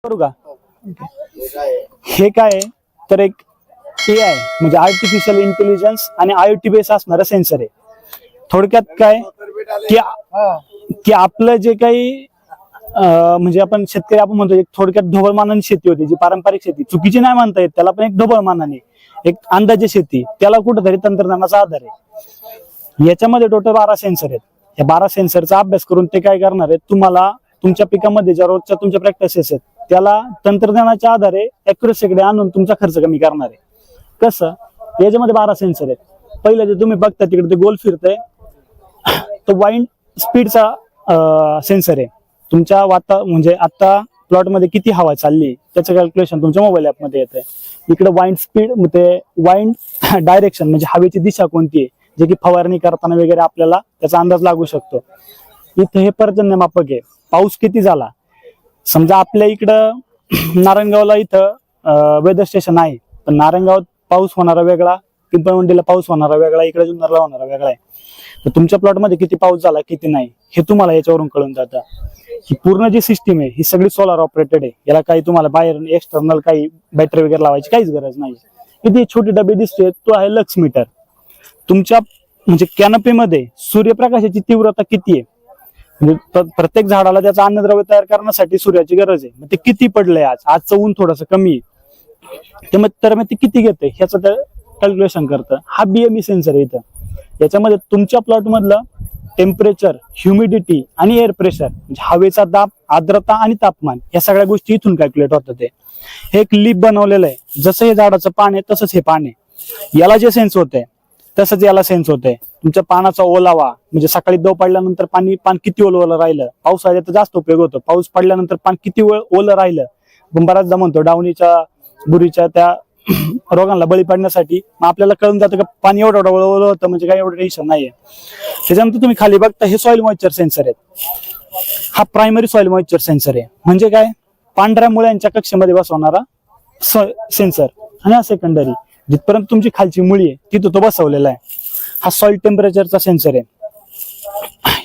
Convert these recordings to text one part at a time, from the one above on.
करू का? हे काय आहे तर एक AI म्हणजे आर्टिफिशियल इंटेलिजन्स आणि IoT बेस असणारा सेन्सर आहे. थोडक्यात काय की आपलं जे काही म्हणजे आपण शेतकरी आपण म्हणतो एक थोडक्यात ढोबळमानाने शेती होती, जी पारंपरिक शेती चुकीची नाही म्हणता येत त्याला, पण एक ढोबळमानाने एक अंदाजे शेती त्याला कुठेतरी तंत्रज्ञानाचा आधार आहे. याच्यामध्ये टोटल 12 सेन्सर आहेत. या 12 सेन्सरचा अभ्यास करून ते काय करणार आहेत, तुम्हाला तुमच्या पिकामध्ये ज्या रोजच्या तुमच्या प्रॅक्टिसेस आहेत त्याला तंत्रज्ञानाच्या आधारे अॅक्युरसीकडे आणून तुमचा खर्च कमी करणार आहे. कसं? याच्यामध्ये 12 सेन्सर आहेत. पहिलं जे तुम्ही बघता तिकडे ते गोल फिरतंय तो वाइंड स्पीडचा सेन्सर आहे. तुमच्या म्हणजे आता प्लॉट मध्ये किती हवा चालली त्याचं कॅल्क्युलेशन तुमच्या मोबाईल ऍप मध्ये येतंय. इकडे वाइंड स्पीड ते वाइंड डायरेक्शन म्हणजे हवेची दिशा कोणती आहे, जे की फवारणी करताना वगैरे आपल्याला त्याचा अंदाज लागू शकतो. इथे हे पर्जन्यमापक आहे. पाऊस किती झाला, समजा आपल्या इकडं नारायणगावला इथं वेदर स्टेशन आहे, पण नारायणगावात पाऊस होणारा वेगळा, पिंपळवंडीला पाऊस होणारा वेगळा, इकडे जुन्नरला होणारा वेगळा आहे. तर तुमच्या प्लॉटमध्ये किती पाऊस झाला किती नाही हे तुम्हाला याच्यावरून कळून जातं. ही पूर्ण जी सिस्टीम आहे ही सगळी सोलार ऑपरेटेड आहे. याला काही तुम्हाला बाहेर एक्सटर्नल काही बॅटरी वगैरे लावायची काहीच गरज नाही. किती छोटी डबे दिसते तो आहे लक्स मीटर. तुमच्या म्हणजे कॅनपीमध्ये सूर्यप्रकाशाची तीव्रता किती आहे, म्हणजे प्रत्येक झाडाला त्याचा अन्नद्रव्य तयार करण्यासाठी सूर्याची गरज आहे. मग ते किती पडलंय आजचं ऊन थोडंसं कमी आहे तर मग ते किती घेते ह्याचं ते कॅल्क्युलेशन करतं. हा BME सेन्सर आहे इथं. याच्यामध्ये तुमच्या प्लॉट मधलं टेम्परेचर, ह्युमिडिटी आणि एअर प्रेशर म्हणजे हवेचा दाब, आर्द्रता आणि तापमान या सगळ्या गोष्टी इथून कॅल्क्युलेट होतात. हे एक लिप बनवलेलं आहे. जसं हे झाडाचं पान आहे तसंच हे पान आहे. याला जे सेन्स होतंय तसंच याला सेन्स होतंय. तुमच्या पानाचा ओलावा म्हणजे सकाळी दव पडल्यानंतर पान किती ओलं राहिलं, पावसाळ्यात जास्त उपयोग होतो. पाऊस पडल्यानंतर पान किती ओलं राहिलं, पण बराचदा म्हणतो डावणीच्या बुरीच्या त्या रोगांना बळी पडण्यासाठी मग आपल्याला कळून जातं का पाणी एवढं ओलं होतं म्हणजे काही एवढं टेन्शन नाहीये. त्याच्यानंतर तुम्ही खाली बघता हे सॉइल मॉइश्चर सेन्सर आहेत. हा प्रायमरी सॉइल मॉइश्चर सेन्सर आहे. म्हणजे काय, पांढऱ्या मुळ्यांच्या कक्षेमध्ये बसवणारा सेन्सर. आणि हा सेकंडरी, जिथपर्यंत तुमची खालची मुळी आहे तिथं तो बसवलेला आहे. हा सॉइल टेम्परेचरचा सेन्सर आहे.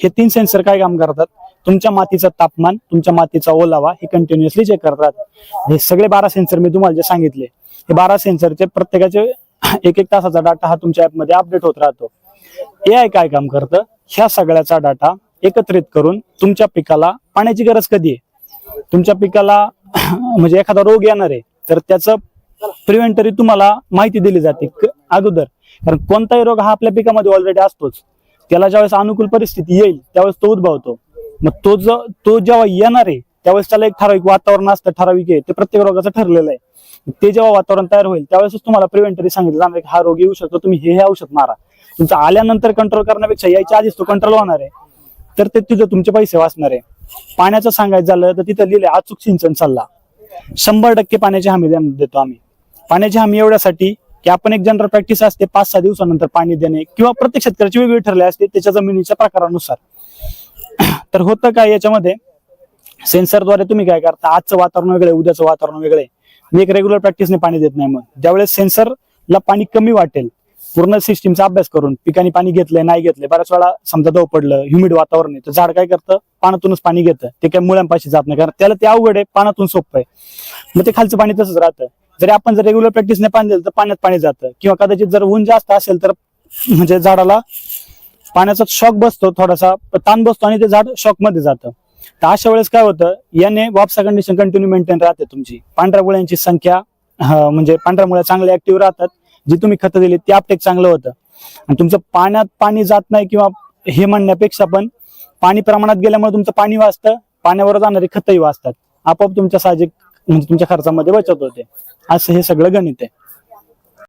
हे 3 सेन्सर काय काम करतात, तुमच्या मातीचं तापमान, तुमच्या मातीचा ओलावा हे कंटिन्युअसली चेक करतात. हे सगळे 12 सेन्सर मी तुम्हाला जे सांगितले हे 12 सेन्सरचे प्रत्येकाचे 1-1 तासाचा डाटा हा तुमच्या ऍप मध्ये अपडेट होत राहतो. AI काय काम करतं, ह्या सगळ्याचा डाटा एकत्रित करून तुमच्या पिकाला पाण्याची गरज कधी आहे, तुमच्या पिकाला म्हणजे एखादा रोग येणार आहे तर त्याचं प्रिव्हेंटरी तुम्हाला माहिती दिली जाते अगोदर. कारण कोणताही रोग हा आपल्या पिकामध्ये ऑलरेडी असतोच. त्याला ज्यावेळेस अनुकूल परिस्थिती येईल त्यावेळेस तो उद्भवतो. मग तो जेव्हा येणार आहे त्यावेळेस त्याला एक ठराविक वातावरण असतं, ठराविक आहे, ते प्रत्येक रोगाचं ठरलेलं आहे. ते जेव्हा वातावरण तयार होईल त्यावेळेस तुम्हाला प्रिव्हेंटरी सांगितलं जाणार की हा रोग येऊ शकतो, तुम्ही हे औषध मारा. तुमचा आल्यानंतर कंट्रोल करण्यापेक्षा यायच्या आधीच तो कंट्रोल होणार आहे, तर ते तिथं तुमचे पैसे वाचणार आहे. पाण्याचं सांगायचं झालं तर तिथं लिहिलंय अचूक सिंचन सल्ला. 100% पाण्याची हमी देतो आम्ही. पाण्याची हमी एवढ्यासाठी की आपण एक जनरल प्रॅक्टिस असते 5-6 दिवसानंतर पाणी देणे, किंवा प्रत्येक शेतकऱ्याची वेगळी ठरले असते त्याच्या जमिनीच्या प्रकारानुसार. तर होतं काय, याच्यामध्ये सेन्सरद्वारे तुम्ही काय करता, आजचं वातावरण वेगळं आहे, उद्याचं वातावरण वेगळं आहे, मी एक रेग्युलर प्रॅक्टिसने पाणी देत नाही. मग ज्यावेळेस सेन्सरला पाणी कमी वाटेल, पूर्ण सिस्टीमचा अभ्यास करून पिकाने पाणी घेतलंय नाही घेतलंय, बऱ्याच वेळा समजा दव पडलं, ह्युमिड वातावरण आहे, तर झाड काय करतं, पानातूनच पाणी घेतं. ते काय मुळ्यांपाशी जात नाही, कारण त्याला ते अवघड आहे, पानातून सोपं आहे. मग ते खालचं पाणी तसंच राहतं. जरी आपण जर रेग्युलर प्रॅक्टिसने पाणी दिलं तर पाण्यात पाणी जातं, किंवा कदाचित जर ऊन जास्त असेल तर म्हणजे झाडाला पाण्याचा शॉक बसतो, थोडासा ताण बसतो आणि ते झाड शॉक मध्ये जातं. तर अशा वेळेस काय होतं, याने वापसा कंडिशन कंटिन्यू मेंटेन राहते. तुमची पांढऱ्या मुळ्यांची संख्या म्हणजे पांढऱ्या मुळ्या चांगल्या ऍक्टिव्ह राहतात, जी तुम्ही खतं दिली ते अपटेक चांगलं होतं. आणि तुमचं पाण्यात पाणी जात नाही, किंवा हे म्हणण्यापेक्षा पण पाणी प्रमाणात गेल्यामुळे तुमचं पाणी वाचतं, पाण्यावर जाणारी खतही वाचतात. आपोआप तुमच्या साहजिक म्हणजे तुमच्या खर्चामध्ये बचत होते. असं हे सगळं गणित आहे.